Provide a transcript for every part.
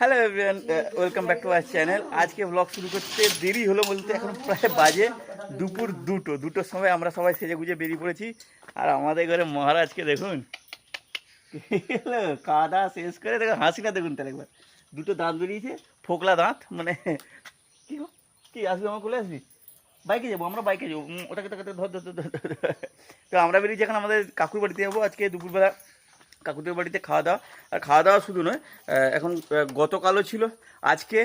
Hello everyone, welcome back to our channel. আজকে blog শুরু করতে দেরি হলো বলতে এখন প্রায় বাজে দুপুর দুটোর সময় আমরা সবাই সেজে গুজে বেরিয়ে পড়েছি। আর আমাদের ঘরে মহারাজকে দেখুন, খাওয়া দাওয়া শেষ করে দেখুন হাসিটা দেখুন তার একবার। দুটো দাঁত বেরিয়েছে, ফোকলা দাঁত, মানে কি কি আসবি আমার কোলে আসবি? বাইকে যাবো, আমরা বাইকে যাবো, ওটাকে ধর ধর ধর ধর ধর। তো আমরা বেরিয়েছি এখন আমাদের কাকুর বাড়িতে যাবো আজকে দুপুরবেলা। কাকুদের বাড়িতে খাওয়া দাওয়া, আর খাওয়া দাওয়া শুধু নয়, এখন গতকালও ছিল, আজকে,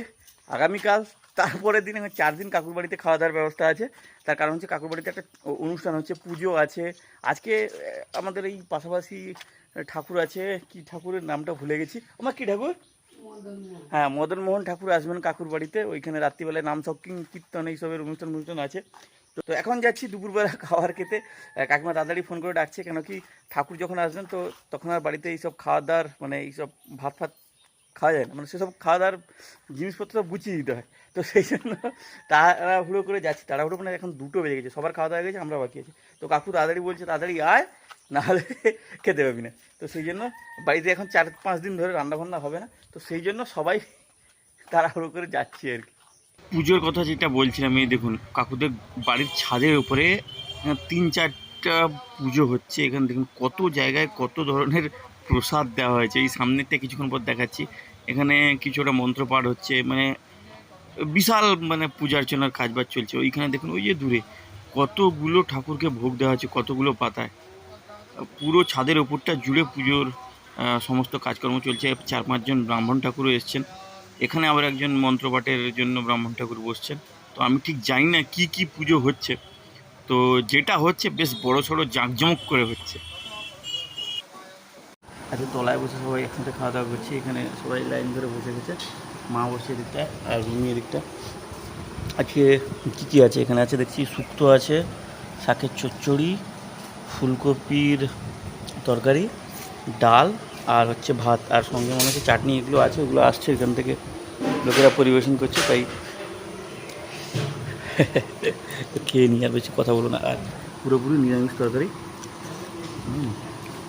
আগামীকাল, তারপরের দিন, 4 দিন কাকুর বাড়িতে খাওয়া দাওয়ার ব্যবস্থা আছে। তার কারণ হচ্ছে কাকুর বাড়িতে একটা অনুষ্ঠান হচ্ছে, পুজো আছে আজকে। আমাদের এই পাশাপাশি ঠাকুর আছে, কি ঠাকুরের নামটা ভুলে গেছি আমার, কি ঠাকুর, হ্যাঁ মদনমোহন ঠাকুর আসবেন কাকুর বাড়িতে। ওইখানে রাত্রিবেলায় নাম কীর্তন এইসবের অনুষ্ঠান আছে। তো এখন যাচ্ছি দুপুরবেলা খাওয়ার খেতে। কাকিমা তাড়াতাড়ি ফোন করে ডাকছে, কেন কি ঠাকুর যখন আসবেন তো তখন আর বাড়িতে এইসব খাওয়া দাওয়ার, মানে এইসব ভাত খাওয়া যায় না, মানে সেসব খাওয়া দাওয়ার জিনিসপত্র সব গুছিয়ে দিতে হয়। তো সেই জন্য তাড়াহুড়ো করে যাচ্ছি, তাড়াহুড়ো মানে এখন 2টো বেজে গেছে, সবার খাওয়া দাওয়া হয়ে গেছে, আমরা বাকি আছি। তো কাকু তাড়াতাড়ি বলছে তাড়াতাড়ি আয়, নাহলে খেতে পাবি না। তো সেই জন্য বাড়িতে এখন 4-5 দিন ধরে রান্নাবান্না হবে না, তো সেই জন্য সবাই তাড়াহুড়ো করে যাচ্ছি আর কি। পুজোর কথা যেটা বলছিলাম, এই দেখুন কাকুদের বাড়ির ছাদের উপরে 3-4টা পুজো হচ্ছে। এখানে দেখুন কত জায়গায় কত ধরনের প্রসাদ দেওয়া হয়েছে। এই সামনেরটা কিছুক্ষণ পর দেখাচ্ছি, এখানে কিছুটা মন্ত্রপাঠ হচ্ছে, মানে বিশাল মানে পূজা অর্চনার কাজবাজ চলছে। ওইখানে দেখুন ওই যে দূরে কতগুলো ঠাকুরকে ভোগ দেওয়া হচ্ছে, কতগুলো পাতায়। পুরো ছাদের ওপরটা জুড়ে পুজোর সমস্ত কাজকর্ম চলছে। 4-5 জন ব্রাহ্মণ ঠাকুরও এসছেন। এখানে আবার একজন মন্ত্রপাঠের জন্য ব্রাহ্মণ ঠাকুর বসছেন। তো আমি ঠিক জানি না কি কি পুজো হচ্ছে, তো যেটা হচ্ছে বেশ বড় সড়ো জাঁকজমক করে হচ্ছে। আচ্ছা, তলায় বসে সবাই একসাথে খাওয়া দাওয়া করছি। এখানে সবাই লাইন ধরে বসে গেছে, মা বসে এদিকটা আর রুমি এদিকটা। আজকে কী কী আছে এখানে? আছে দেখছি শুক্তো আছে, শাকের চচ্চড়ি, ফুলকপির তরকারি, ডাল, আর হচ্ছে ভাত, আর সঙ্গে মনে হচ্ছে চাটনি, এগুলো আছে। ওগুলো আসছে এখান থেকে, লোকেরা পরিবেশন করছে, তাই খেয়ে নিই, আর বেশি কথা বলো না। আর পুরোপুরি নিরামিষ তরকারি।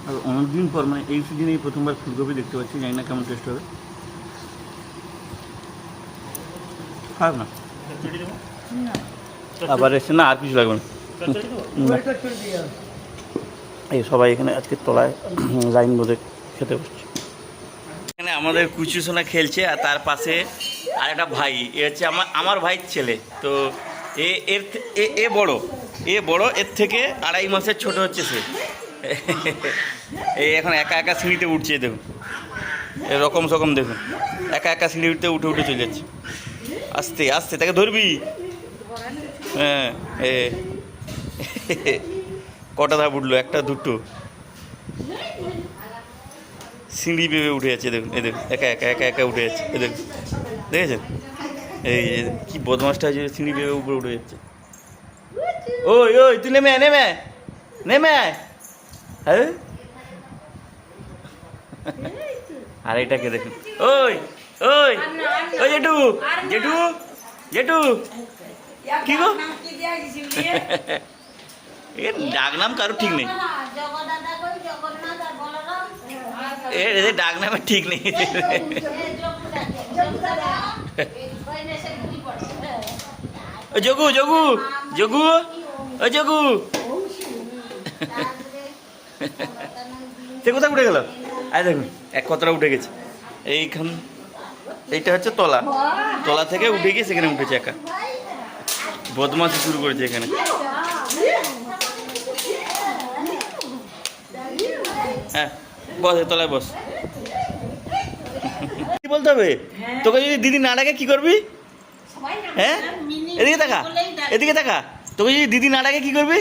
আর অনেকদিন পর, মানে এই সিজনেই প্রথমবার ফুলকপি দেখতে পাচ্ছি, জানি না কেমন টেস্ট হবে। খারাপ না, আবার এসে না আর কিছু লাগবে না। এই সবাই এখানে আজকে তলায় লাইন ধরে খেতে বসছে। এখানে আমাদের কুচু সোনা খেলছে, আর তার পাশে আর একটা ভাই, এ হচ্ছে আমার ভাইয়ের ছেলে। তো এ বড়, এর থেকে 2.5 মাসের ছোট হচ্ছে সে। এই এখন একা একা সিঁড়িতে উঠছে, দেখুন এরকম সকম, দেখুন একা একা সিঁড়িতে উঠে চলে যাচ্ছে। আস্তে আস্তে তাকে ধরবি। হ্যাঁ, কটা ধাপ উঠলো, 1, 2 সিঁড়ি বেবে উঠে যাচ্ছে, দেখুন এই দেখুন একা একা উঠে যাচ্ছে, এই দেখুন দেখেছেন? এই কি বদমাসটা হয়েছে, সিঁড়ি বেবে উপরে উঠে যাচ্ছে। ওই তুই নেমে হ্যাঁ। আর এটাকে দেখুন, ওই জেঠু কি গো, এর ডাক নাম কারো ঠিক নেই, এর ডাক নামের ঠিক নেই। যোগু সে কোথায় উঠে গেল? আয় দেখুন এক কতটা উঠে গেছে। এইটা হচ্ছে তলা থেকে উঠে গিয়ে সেখানে উঠেছে, একা বদমাশি শুরু করেছে এখানে। হ্যাঁ বস, তলায় বস। কি বলতে হবে তোকে? যদি দিদি না ডাকে কি করবি? হ্যাঁ, এদিকে তাকা। তোকে যদি দিদি না ডাকে কি করবি?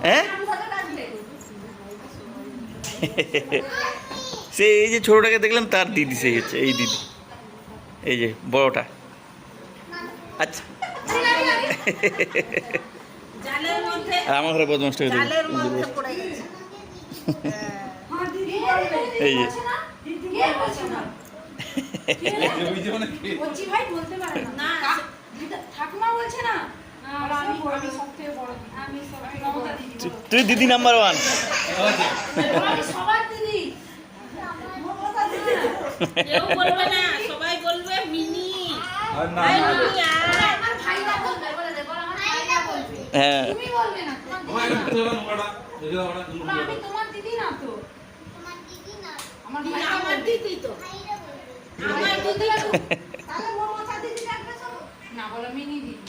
হ্যাঁ, সে এই যে ছোটটাকে দেখলাম, তার দিদি সেই হচ্ছে এই দিদি, এই যে বড়টা। আচ্ছা, আর আমার ঘরে বদমাসটা হয়ে যাবে। এই যে তুই দিদি নাম্বার 1। কেউ বলবে না, সবাই বলবে মিনি। আর না আয় না মিনি আয়। আমার ভাইরা বলবে, বলে দে, বল আমার ভাইরা বলবে। হ্যাঁ তুমি বলবে না, তোমার ভাই দিদি না। তোরা নোড়া দেখে দাও না বলো, আমি তোমার দিদি না তো। আমার দিদি, ভাইরা আমার বলবে। দিদি তো। আমার দিদি তো। তাহলে মমতা দিদি ডাকবে সব? না, বলো মিনি দিদি।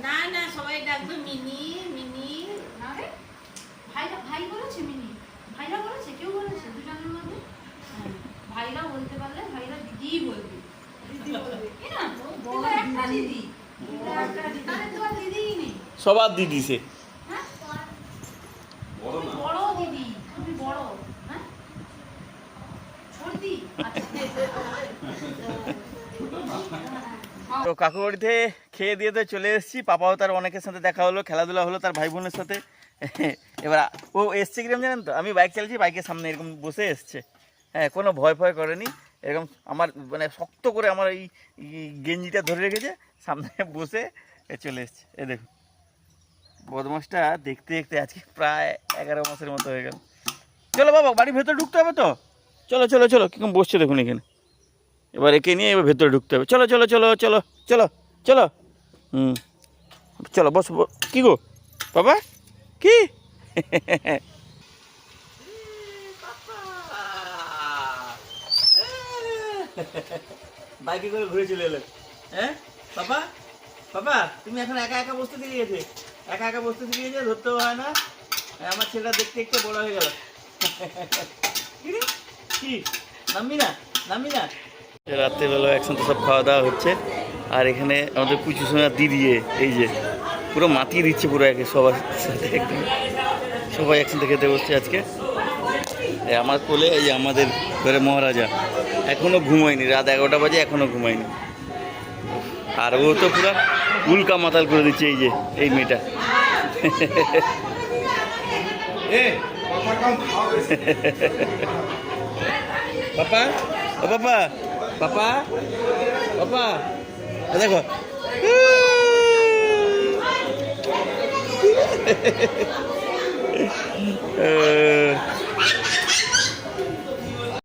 না না, সবাই ডাকবে মিনি মিনি। না রে, ভাইরা, ভাই বলেছে মিনি? ভাইরা বলেছে? কেউ বলেছে দুজনের মধ্যে? হ্যাঁ, ভাইরা বলতে পারলে ভাইরা দিদি বলবে। দিদি বলবে কি না? বড় একটা দিদি। তাহলে তোমার দিদিই নেই। সবার দিদি সে। হ্যাঁ? বড় তুমি না বড় দিদি, তুমি বড়। হ্যাঁ? ছোটদি? তো কাকুর বাড়িতে খেয়ে দিয়ে তো চলে এসেছি। পাপাও তার অনেকের সাথে দেখা হলো, খেলাধুলা হলো তার ভাই বোনের সাথে। এবার ও এসছে কিরম জানেন তো, আমি বাইক চালিয়েছি, বাইকের সামনে এরকম বসে এসছে। হ্যাঁ, কোনো ভয় ফয় করেনি। এরকম আমার মানে শক্ত করে আমার এই গেঞ্জিটা ধরে রেখেছে, সামনে বসে চলে এসছে। এ দেখুন বদমাসটা দেখতে দেখতে আজকে প্রায় 11 মাসের মতো হয়ে গেল। চলো বাবা, বাড়ির ভেতরে ঢুকতে হবে তো। চলো চলো চলো, কীরকম বসছে দেখুন এখানে। এবার একে নিয়ে এবার ভেতরে ঢুকতে হবে। চলো চলো চলো চলো চলো চলো। চলো বস। কি গো বাবা, কি বাইকে করে ঘুরে চলে এলো। হ্যাঁ বাবা, বাবা তুমি এখন একা একা বসতে দিয়ে গেছে, একা একা বসতে দিয়ে গেছে, ধরতেও হয় না। আমার ছেলেটা দেখতে দেখতে বড় হয়ে গেল। কি নামবি না, নামবি না। রাত্রেবেলা একসাথে সব খাওয়া দাওয়া হচ্ছে। আর এখানে আমাদের পুচু সোনার দিদি, এই যে পুরো মাতিয়ে দিচ্ছে পুরো একে সবার সাথে একদম। সবাই একসাথে খেতে বসছে আজকে। আমার কোলে এই যে আমাদের ঘরে মহারাজা এখনও ঘুমায়নি, রাত 11টা বাজে এখনও ঘুমায়নি। আর ও তো পুরো উল্কা মাতাল করে দিচ্ছে এই যে এই মেয়েটা। এ কথা কম খাও পাপা, ও পাপা, পাপা, পাপা, দেখো